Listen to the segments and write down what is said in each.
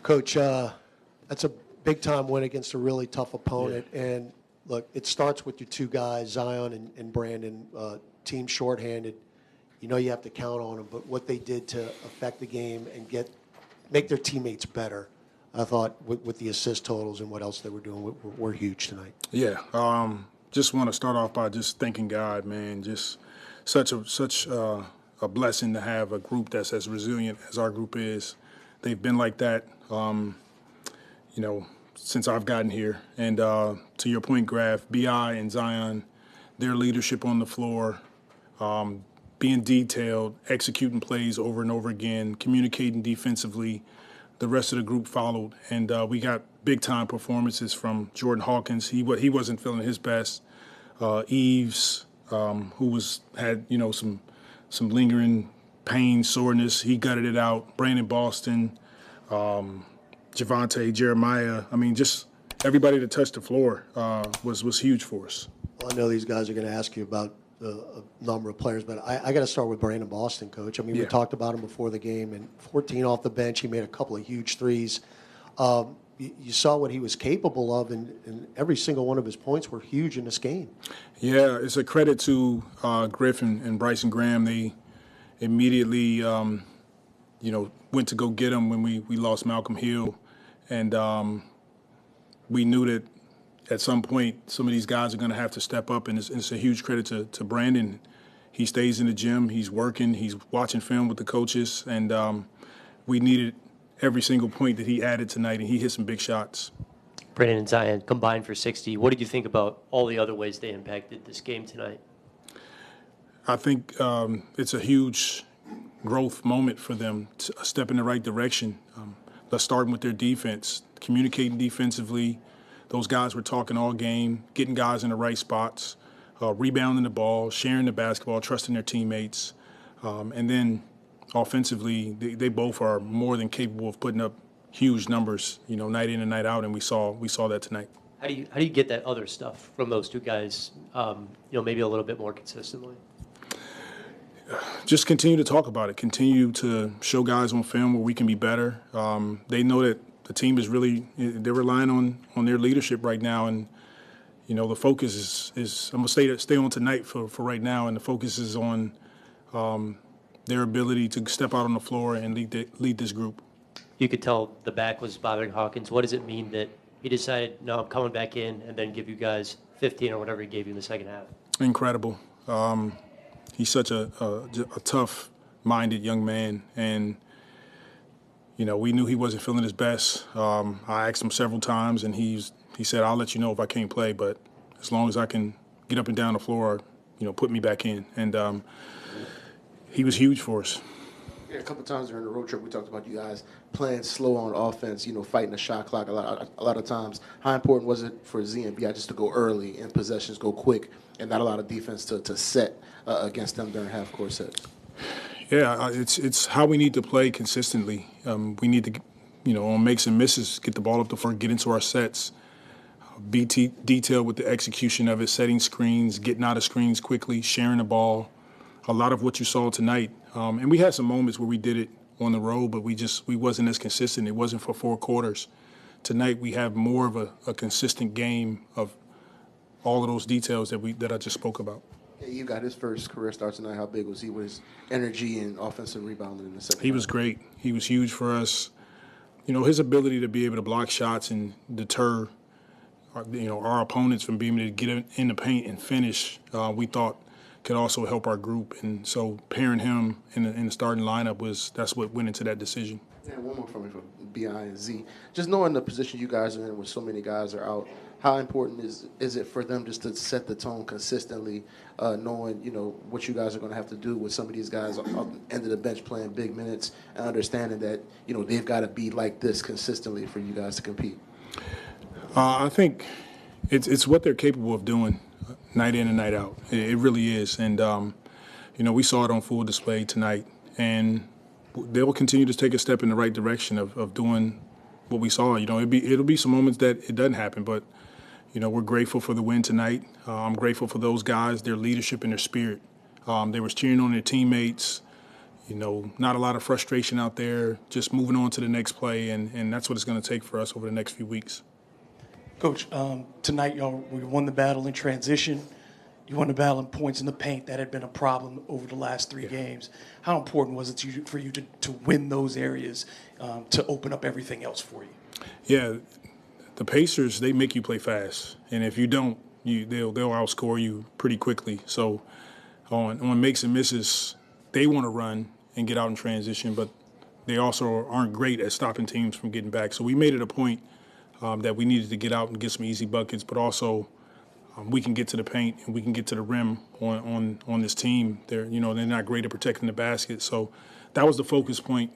Coach, that's a big-time win against a really tough opponent. Yeah. And, look, it starts with your two guys, Zion and Brandon, team shorthanded. You know you have to count on them, but what they did to affect the game and make their teammates better, I thought, with the assist totals and what else they were doing, were huge tonight. Yeah. Just want to start off by just thanking God, man. Just such a blessing to have a group that's as resilient as our group is. They've been like that, since I've gotten here. And to your point, Graf, B.I. and Zion, their leadership on the floor, being detailed, executing plays over and over again, communicating defensively. The rest of the group followed, and we got big-time performances from Jordan Hawkins. He wasn't feeling his best. Eves, who had some lingering pain, soreness, he gutted it out. Brandon Boston, Javante, Jeremiah. I mean, just everybody that touched the floor was huge for us. Well, I know these guys are going to ask you about a number of players, but I got to start with Brandon Boston, Coach. I mean, we talked about him before the game, and 14 off the bench. He made a couple of huge threes. You saw what he was capable of, and every single one of his points were huge in this game. Yeah, it's a credit to Griff and Bryson Graham. They immediately, went to go get him when we lost Malcolm Hill, and we knew that at some point, some of these guys are going to have to step up, and it's a huge credit to Brandon. He stays in the gym. He's working. He's watching film with the coaches, and we needed every single point that he added tonight, and he hit some big shots. Brandon and Zion combined for 60. What did you think about all the other ways they impacted this game tonight? I think it's a huge growth moment for them, a step in the right direction. Starting with their defense, communicating defensively. Those guys were talking all game, getting guys in the right spots, rebounding the ball, sharing the basketball, trusting their teammates. And then offensively, they both are more than capable of putting up huge numbers, night in and night out, and we saw that tonight. How do you get that other stuff from those two guys, maybe a little bit more consistently? Just continue to talk about it. Continue to show guys on film where we can be better. They know that the team is they're relying on their leadership right now, and the focus is I'm gonna stay on tonight for right now, and the focus is on their ability to step out on the floor and lead this group. You could tell the back was bothering Hawkins. What does it mean that he decided, no, I'm coming back in, and then give you guys 15 or whatever he gave you in the second half? Incredible. He's such a tough-minded young man, and we knew he wasn't feeling his best. I asked him several times, and he said, I'll let you know if I can't play, but as long as I can get up and down the floor, put me back in. And he was huge for us. Yeah, a couple times during the road trip, we talked about you guys playing slow on offense, fighting the shot clock a lot of times. How important was it for Z and B.I. just to go early and possessions go quick and not a lot of defense to set against them during half-court sets? Yeah, it's how we need to play consistently. We need to, on makes and misses, get the ball up the floor, get into our sets, be detailed with the execution of it, setting screens, getting out of screens quickly, sharing the ball. A lot of what you saw tonight. And we had some moments where we did it on the road, but we wasn't as consistent. It wasn't for 4 quarters. Tonight we have more of a consistent game of all of those details that I just spoke about. Yeah, you got his first career start tonight. How big was he with his energy and offensive rebounding in the second half? He was great. He was huge for us. His ability to be able to block shots and deter our opponents from being able to get in the paint and finish, we thought could also help our group. And so pairing him in the starting lineup that's what went into that decision. Yeah, one more from me for B.I. and Z. Just knowing the position you guys are in where so many guys are out, how important is it for them just to set the tone consistently, knowing, what you guys are going to have to do with some of these guys on the end of the bench playing big minutes and understanding that, they've got to be like this consistently for you guys to compete? I think it's what they're capable of doing night in and night out. It really is. And, we saw it on full display tonight. And they'll continue to take a step in the right direction of doing what we saw. It'll be some moments that it doesn't happen, but, we're grateful for the win tonight. I'm grateful for those guys, their leadership and their spirit. They were cheering on their teammates. Not a lot of frustration out there, just moving on to the next play, and that's what it's going to take for us over the next few weeks. Coach, tonight we won the battle in transition. You won the battle in points in the paint. That had been a problem over the last three games. How important was it for you to win those areas to open up everything else for you? Yeah, the Pacers, they make you play fast, and if you don't, they'll outscore you pretty quickly. So on makes and misses, they want to run and get out in transition, but they also aren't great at stopping teams from getting back. So we made it a point that we needed to get out and get some easy buckets, but also we can get to the paint and we can get to the rim on this team. They're not great at protecting the basket. So that was the focus point,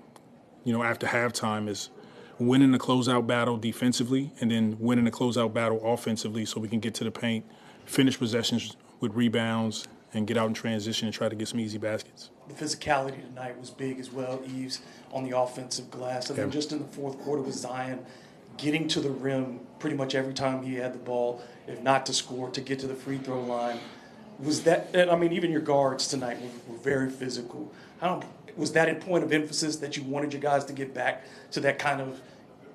after halftime, is winning the closeout battle defensively and then winning the closeout battle offensively so we can get to the paint, finish possessions with rebounds, and get out in transition and try to get some easy baskets. The physicality tonight was big as well, Eves, on the offensive glass. And then just in the fourth quarter with Zion getting to the rim pretty much every time he had the ball, if not to score, to get to the free throw line. Was that, even your guards tonight were very physical. Was that a point of emphasis that you wanted your guys to get back to that kind of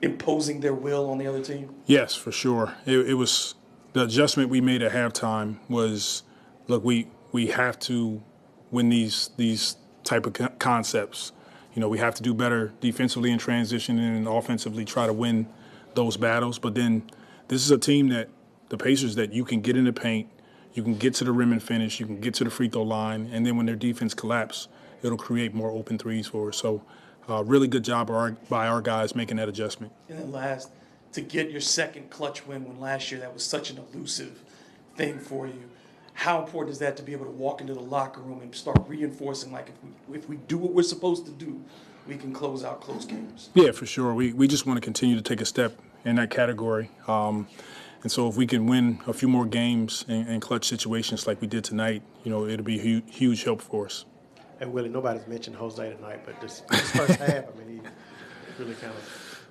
imposing their will on the other team? Yes, for sure. It was the adjustment we made at halftime was, look, we have to win these type of concepts. We have to do better defensively in transition and offensively try to win those battles. But then this is a team the Pacers, that you can get in the paint, you can get to the rim and finish, you can get to the free throw line, and then when their defense collapse, it'll create more open threes for us. So really good job by our guys making that adjustment. And then last, to get your second clutch win when last year that was such an elusive thing for you. How important is that to be able to walk into the locker room and start reinforcing, like, if we do what we're supposed to do, we can close out close games? Yeah, for sure. We just want to continue to take a step in that category. And so if we can win a few more games in clutch situations like we did tonight, it'll be a huge help for us. And Willie, nobody's mentioned Jose tonight, but this first half, he really kind of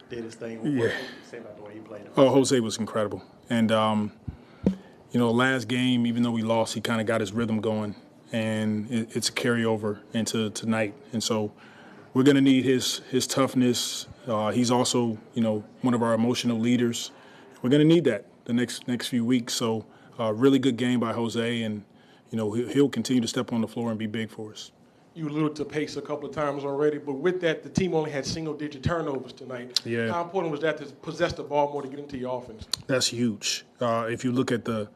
did his thing. What do you say about the way he played? Oh, Jose was incredible. And, last game, even though we lost, he kind of got his rhythm going. And it's a carryover into tonight. And so we're going to need his toughness. He's also, one of our emotional leaders. We're going to need that the next few weeks. So really good game by Jose, and he'll continue to step on the floor and be big for us. You alluded to pace a couple of times already, but with that, the team only had single-digit turnovers tonight. Yeah. How important was that to possess the ball more to get into your offense? That's huge. If you look at the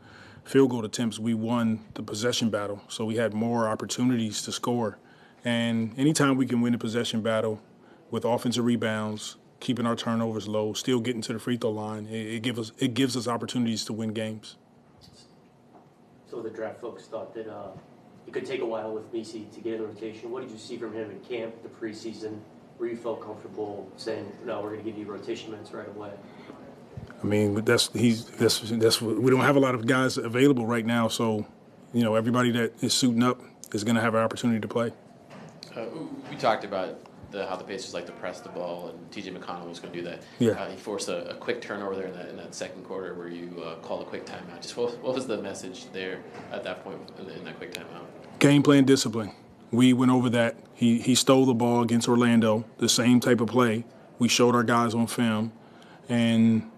field goal attempts, we won the possession battle, so we had more opportunities to score. And anytime we can win the possession battle with offensive rebounds, keeping our turnovers low, still getting to the free throw line, it gives us opportunities to win games. So the draft folks thought that it could take a while with Messi to get in the rotation. What did you see from him in camp, the preseason, where you felt comfortable saying, no, we're going to give you rotation minutes right away? We don't have a lot of guys available right now, so everybody that is suiting up is going to have an opportunity to play. We talked about how the Pacers like to press the ball, and T.J. McConnell was going to do that. Yeah. He forced a quick turnover there in that second quarter where you called a quick timeout. Just what was the message there at that point in that quick timeout? Game plan discipline. We went over that. He stole the ball against Orlando, the same type of play. We showed our guys on film. And,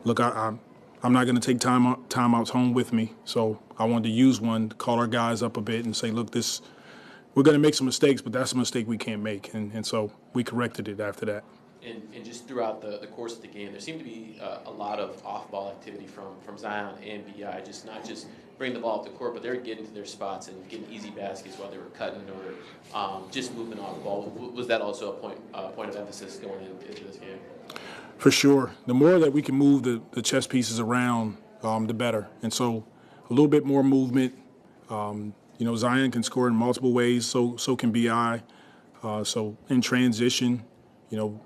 look, I'm not going to take timeouts home with me, so I wanted to use one to call our guys up a bit and say, look, we're going to make some mistakes, but that's a mistake we can't make. And so we corrected it after that. And just throughout the course of the game, there seemed to be a lot of off-ball activity from Zion and B.I., not just bring the ball up the court, but they were getting to their spots and getting easy baskets while they were cutting or just moving off the ball. Was that also a point of emphasis going into this game? For sure. The more that we can move the chess pieces around, the better. And so a little bit more movement. Zion can score in multiple ways, so can B.I. So in transition,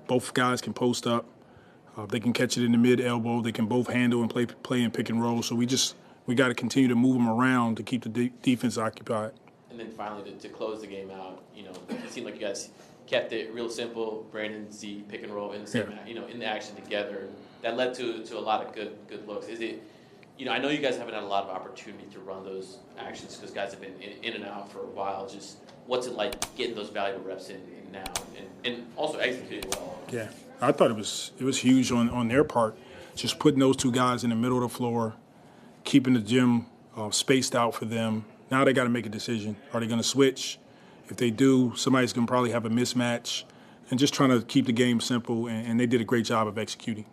both guys can post up. They can catch it in the mid-elbow. They can both handle and play in pick and roll. So we got to continue to move them around to keep the defense occupied. And then finally, to close the game out, it seemed like you guys kept it real simple. Brandon, Z, pick and roll in the same, in the action together. That led to a lot of good looks. Is it you know, I know you guys haven't had a lot of opportunity to run those actions because guys have been in and out for a while. Just what's it like getting those valuable reps in now and also executing well? Yeah, I thought it was huge on their part, just putting those two guys in the middle of the floor, keeping the gym spaced out for them. Now they got to make a decision. Are they going to switch? If they do, somebody's going to probably have a mismatch, and just trying to keep the game simple, and they did a great job of executing.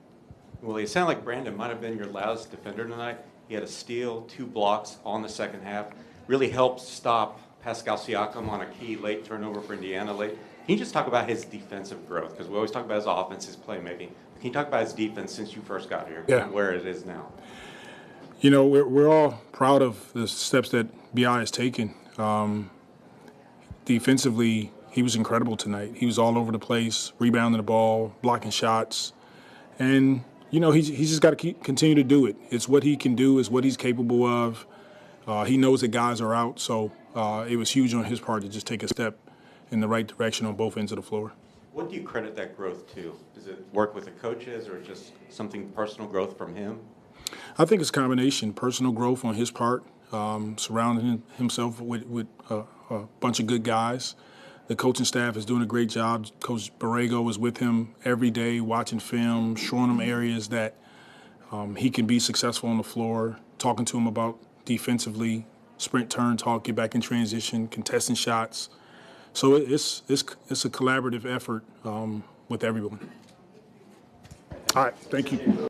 Well, it sounded like Brandon might have been your loudest defender tonight. He had a steal, 2 blocks on the second half. Really helped stop Pascal Siakam on a key late turnover for Indiana late. Can you just talk about his defensive growth? Because we always talk about his offense, his playmaking. Can you talk about his defense since you first got here and where it is now? You know, we're all proud of the steps that BI has taken. Defensively, he was incredible tonight. He was all over the place, rebounding the ball, blocking shots. And, you know, he's just got to continue to do it. It's what he can do. It's what he's capable of. He knows that guys are out. So it was huge on his part to just take a step in the right direction on both ends of the floor. What do you credit that growth to? Does it work with the coaches or just something personal growth from him? I think it's a combination. Personal growth on his part, surrounding himself with a bunch of good guys. The coaching staff is doing a great job. Coach Borrego is with him every day, watching film, showing him areas that he can be successful on the floor, talking to him about defensively, sprint, turn, talk, get back in transition, contesting shots. So it's a collaborative effort with everyone. All right, thank you.